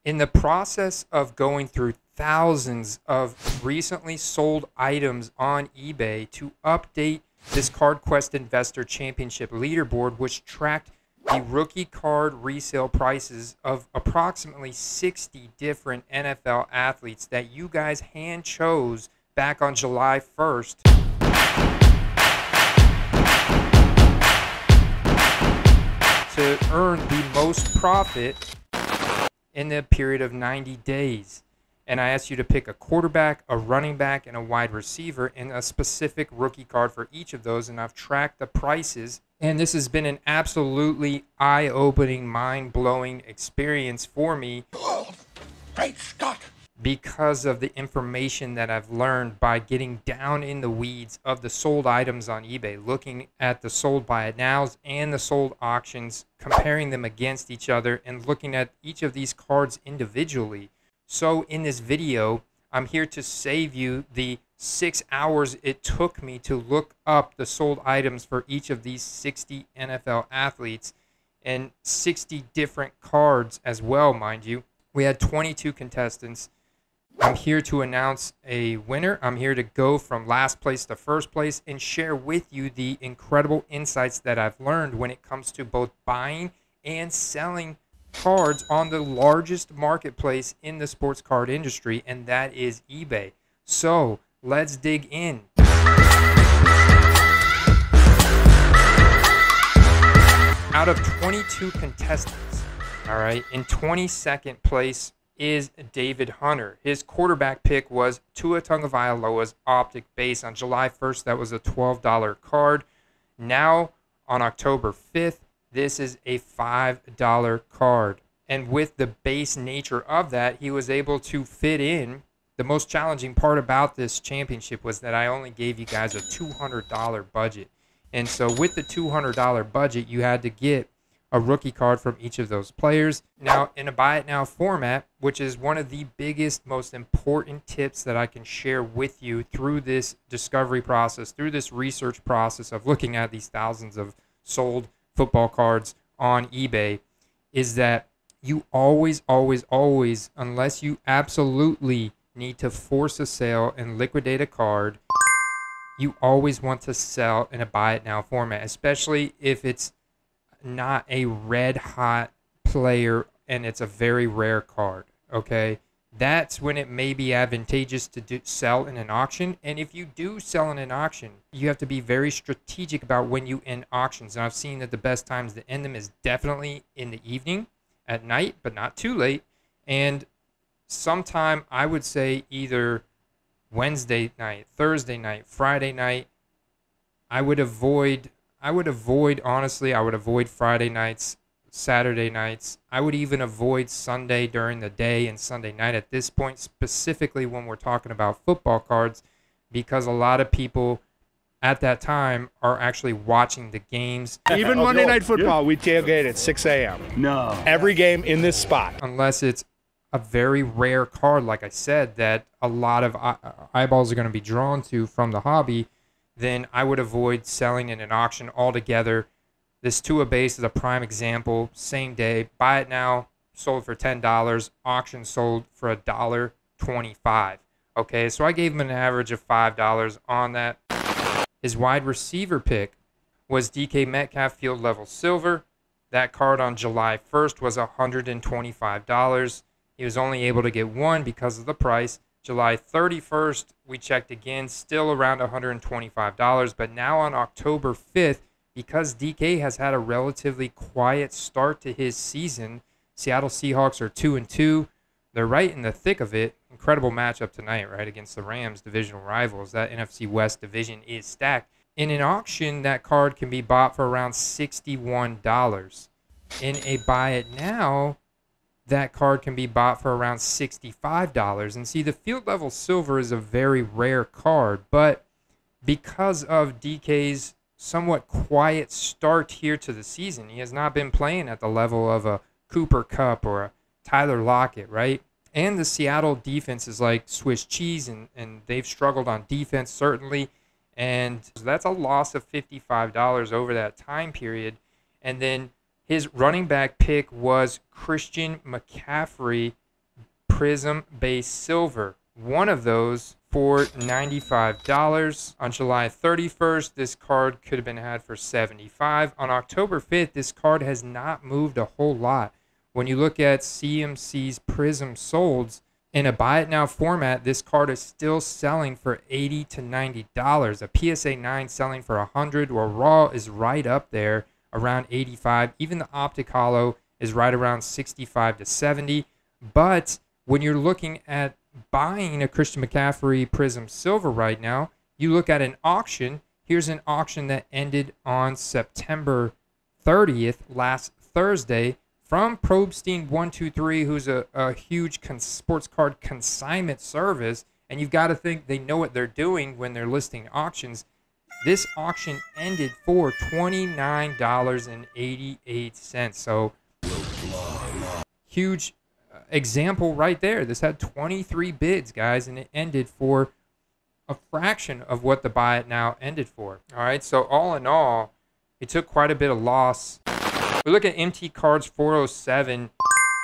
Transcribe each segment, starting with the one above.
In the process of going through thousands of recently sold items on eBay to update this Card Quest Investor Championship leaderboard, which tracked the rookie card resale prices of approximately 60 different NFL athletes that you guys hand chose back on July 1st. To earn the most profit in the period of 90 days. And I asked you to pick a quarterback, a running back, and a wide receiver, and a specific rookie card for each of those. And I've tracked the prices. And this has been an absolutely eye-opening, mind-blowing experience for me. Great Scott! Because of the information that I've learned by getting down in the weeds of the sold items on eBay, looking at the sold buy it nows and the sold auctions, comparing them against each other, and looking at each of these cards individually. So in this video, I'm here to save you the 6 hours it took me to look up the sold items for each of these 60 NFL athletes and 60 different cards as well, mind you. We had 22 contestants. I'm here to announce a winner. I'm here to go from last place to first place and share with you the incredible insights that I've learned when it comes to both buying and selling cards on the largest marketplace in the sports card industry, and that is eBay. So let's dig in. Out of 22 contestants, all right, in 22nd place is David Hunter. His quarterback pick was Tua Tagovailoa's Optic Base. On July 1st, that was a $12 card. Now, on October 5th, this is a $5 card. And with the base nature of that, he was able to fit in. The most challenging part about this championship was that I only gave you guys a $200 budget. And so with the $200 budget, you had to get a rookie card from each of those players. Now, in a buy it now format, which is one of the biggest, most important tips that I can share with you through this discovery process, through this research process of looking at these thousands of sold football cards on eBay, is that you always, unless you absolutely need to force a sale and liquidate a card, you always want to sell in a buy it now format, especially if it's not a red hot player and it's a very rare card. Okay, that's when it may be advantageous to sell in an auction. And if you do sell in an auction, you have to be very strategic about when you end auctions. And I've seen that the best times to end them is definitely in the evening, at night, but not too late. And sometime, I would say either Wednesday night, Thursday night, Friday night. I would avoid Friday nights, Saturday nights. I would even avoid Sunday during the day and Sunday night at this point, specifically when we're talking about football cards, because a lot of people at that time are actually watching the games. Even Monday Night Football, we tailgate at 6 a.m. No. Every game in this spot. Unless it's a very rare card, like I said, that a lot of eyeballs are going to be drawn to from the hobby, then I would avoid selling in an auction altogether. This Tua base is a prime example. Same day, buy it now, sold for $10. Auction sold for $1.25. Okay, so I gave him an average of $5 on that. His wide receiver pick was DK Metcalf Field Level Silver. That card on July 1st was $125. He was only able to get one because of the price. July 31st, we checked again, still around $125. But now on October 5th, because DK has had a relatively quiet start to his season, Seattle Seahawks are 2-2. They're right in the thick of it. Incredible matchup tonight, right, against the Rams, divisional rivals. That NFC West division is stacked. In an auction, that card can be bought for around $61. In a buy it now, that card can be bought for around $65. And see, the field level silver is a very rare card, but because of DK's somewhat quiet start here to the season, he has not been playing at the level of a Cooper Kupp or a Tyler Lockett, right? And the Seattle defense is like Swiss cheese, and they've struggled on defense, certainly. And that's a loss of $55 over that time period. And then His running back pick was Christian McCaffrey Prism Base Silver. One of those for $95. On July 31st, this card could have been had for $75. On October 5th, this card has not moved a whole lot. When you look at CMC's Prism solds, in a buy it now format, this card is still selling for $80 to $90. A PSA 9 selling for $100, or Raw is right up there around $85. Even the Optic Holo is right around $65 to $70. But when you're looking at buying a Christian McCaffrey Prism Silver right now, you look at an auction. Here's an auction that ended on September 30th, last Thursday, from Probstein123, who's a huge sports card consignment service, and you've got to think they know what they're doing when they're listing auctions. This auction ended for $29.88. So huge example right there. This had 23 bids, guys, and it ended for a fraction of what the buy it now ended for. All right, so all in all, it took quite a bit of loss. We look at MT Cards 407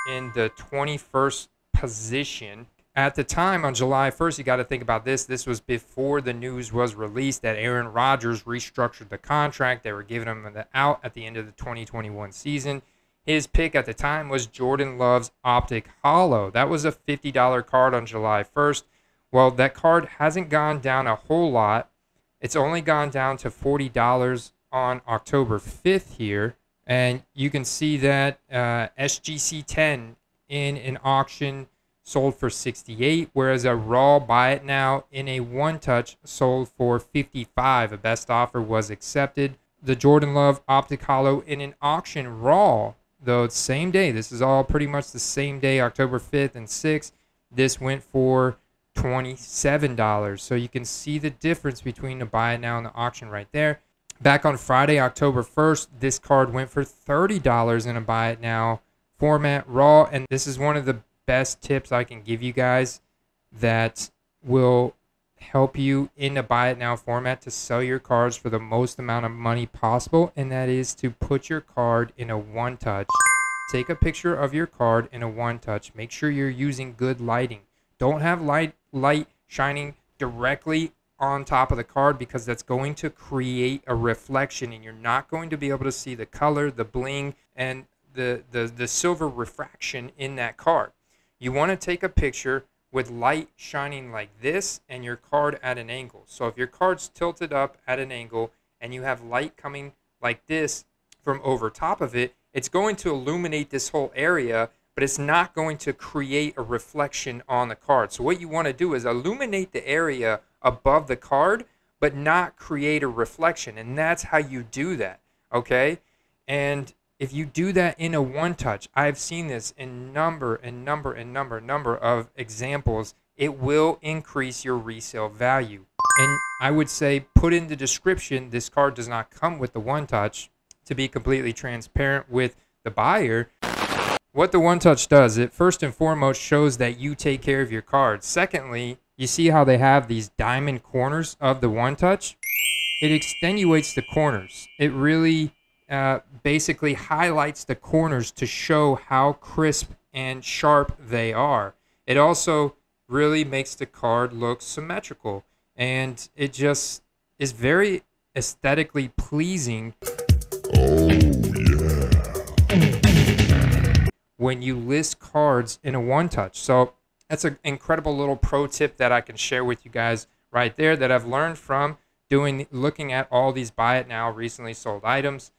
in the 21st position. At the time, on July 1st, you got to think about this. This was before the news was released that Aaron Rodgers restructured the contract. They were giving him the out at the end of the 2021 season. His pick at the time was Jordan Love's Optic Holo. That was a $50 card on July 1st. Well, that card hasn't gone down a whole lot. It's only gone down to $40 on October 5th here. And you can see that SGC 10 in an auction sold for $68, whereas a Raw buy it now in a one-touch sold for $55. A best offer was accepted. The Jordan Love Optic Holo in an auction Raw, though same day, this is all pretty much the same day, October 5th and 6th, this went for $27. So you can see the difference between the buy it now and the auction right there. Back on Friday, October 1st, this card went for $30 in a buy it now format Raw. And this is one of the best tips I can give you guys that will help you in the buy it now format to sell your cards for the most amount of money possible. And that is to put your card in a one touch. Take a picture of your card in a one touch. Make sure you're using good lighting. Don't have light shining directly on top of the card, because that's going to create a reflection and you're not going to be able to see the color, the bling, and the silver refraction in that card. You want to take a picture with light shining like this and your card at an angle. So if your card's tilted up at an angle and you have light coming like this from over top of it, it's going to illuminate this whole area, but it's not going to create a reflection on the card. So what you want to do is illuminate the area above the card, but not create a reflection. And that's how you do that, okay? And if you do that in a one-touch, I've seen this in number of examples, it will increase your resale value. And I would say put in the description, this card does not come with the one-touch, to be completely transparent with the buyer. What the one touch does, it first and foremost shows that you take care of your cards. Secondly, you see how they have these diamond corners of the one touch? It extenuates the corners. It really basically highlights the corners to show how crisp and sharp they are. It also really makes the card look symmetrical, and it just is very aesthetically pleasing. Oh, yeah. When you list cards in a one-touch. So that's an incredible little pro tip that I can share with you guys right there that I've learned from looking at all these buy it now recently sold items.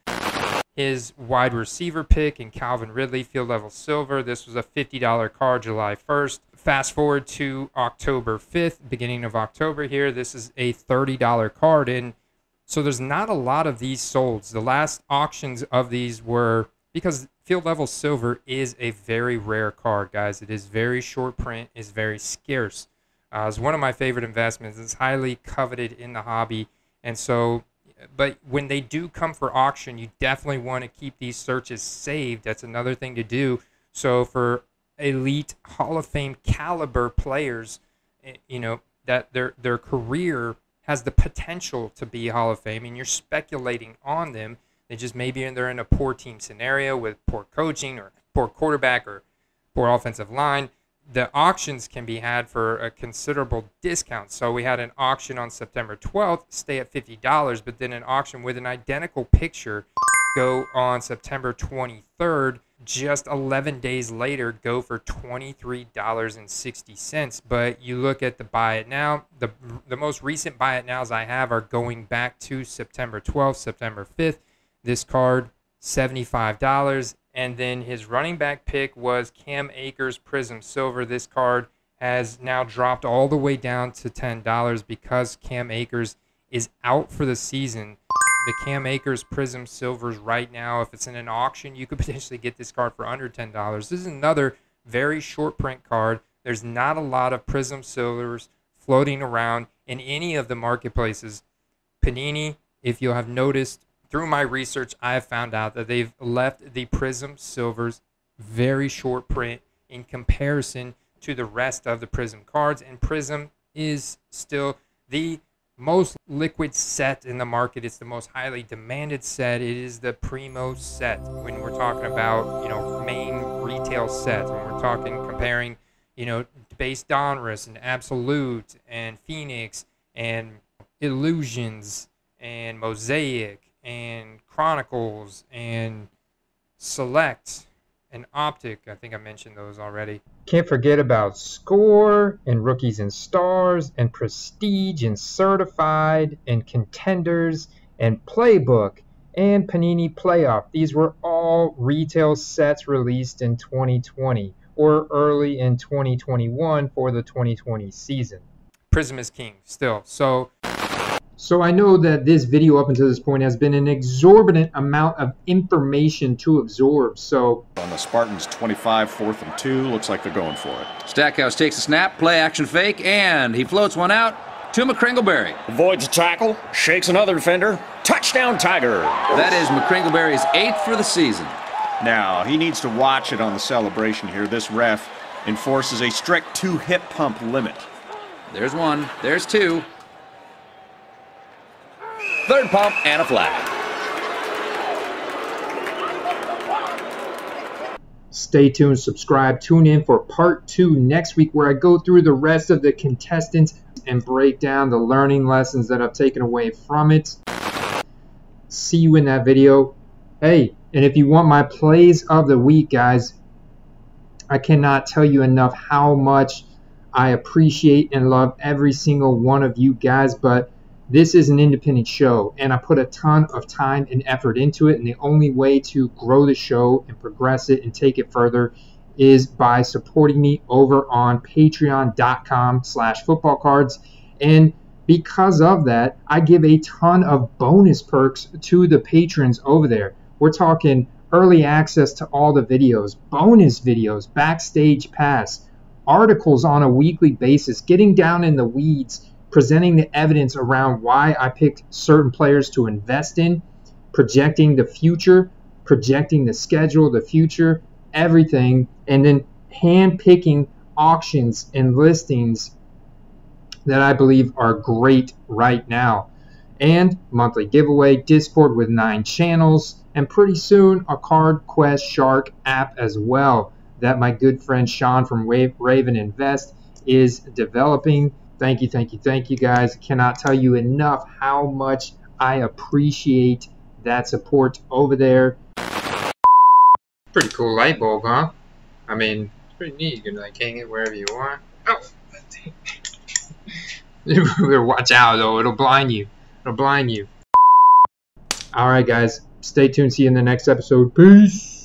His wide receiver pick in Calvin Ridley, field level silver. This was a $50 card July 1st. Fast forward to October 5th, beginning of October here. This is a $30 card. And so there's not a lot of these solds. The last auctions of these were, because field level silver is a very rare card, guys. It is very short print, is very scarce. It's one of my favorite investments. It's highly coveted in the hobby. And so, but when they do come for auction, you definitely want to keep these searches saved. That's another thing to do. So for elite Hall of Fame caliber players, you know, that their career has the potential to be Hall of Fame and you're speculating on them, They just maybe they're in a poor team scenario with poor coaching or poor quarterback or poor offensive line. The auctions can be had for a considerable discount. So we had an auction on September 12th, stay at $50, but then an auction with an identical picture go on September 23rd, just 11 days later, go for $23.60. But you look at the buy it now, the most recent buy it nows I have are going back to September 12th, September 5th. This card, $75. And then his running back pick was Cam Akers Prism Silver. This card has now dropped all the way down to $10 because Cam Akers is out for the season. The Cam Akers Prism Silvers right now, if it's in an auction, you could potentially get this card for under $10. This is another very short print card. There's not a lot of Prism Silvers floating around in any of the marketplaces. Panini, if you'll have noticed, through my research, I have found out that they've left the Prism Silvers very short print in comparison to the rest of the Prism cards. And Prism is still the most liquid set in the market. It's the most highly demanded set. It is the primo set when we're talking about, main retail sets. When we're talking comparing, base Donruss and Absolute and Phoenix and Illusions and Mosaic and Chronicles and Select and Optic. I think I mentioned those already. Can't forget about Score and Rookies and Stars and Prestige and Certified and Contenders and Playbook and Panini Playoff. These were all retail sets released in 2020 or early in 2021 for the 2020 season. Prism is king still. So I know that this video up until this point has been an exorbitant amount of information to absorb. So on the Spartans 25, 4th and 2, looks like they're going for it. Stackhouse takes a snap, play action fake, and he floats one out to McCringleberry. Avoids a tackle, shakes another defender. Touchdown, Tiger! That is McCringleberry's 8th for the season. Now, he needs to watch it on the celebration here. This ref enforces a strict 2 hip pump limit. There's one, there's two. Third pump and a flag. Stay tuned, subscribe, tune in for part 2 next week where I go through the rest of the contestants and break down the learning lessons that I've taken away from it. See you in that video. Hey, and if you want my plays of the week, guys, I cannot tell you enough how much I appreciate and love every single one of you guys, but this is an independent show, and I put a ton of time and effort into it, and the only way to grow the show and progress it and take it further is by supporting me over on patreon.com/footballcards. And because of that, I give a ton of bonus perks to the patrons over there. We're talking early access to all the videos, bonus videos, backstage pass, articles on a weekly basis, getting down in the weeds, presenting the evidence around why I picked certain players to invest in, projecting the future, projecting the schedule, the future, everything, and then hand-picking auctions and listings that I believe are great right now. And monthly giveaway, Discord with 9 channels, and pretty soon a Card Quest Shark app as well that my good friend Sean from Raven Invest is developing. Thank you, thank you, thank you, guys. Cannot tell you enough how much I appreciate that support over there. Pretty cool light bulb, huh? I mean, it's pretty neat. You can like hang it wherever you want. Oh, you better watch out though. It'll blind you. It'll blind you. All right, guys. Stay tuned. See you in the next episode. Peace.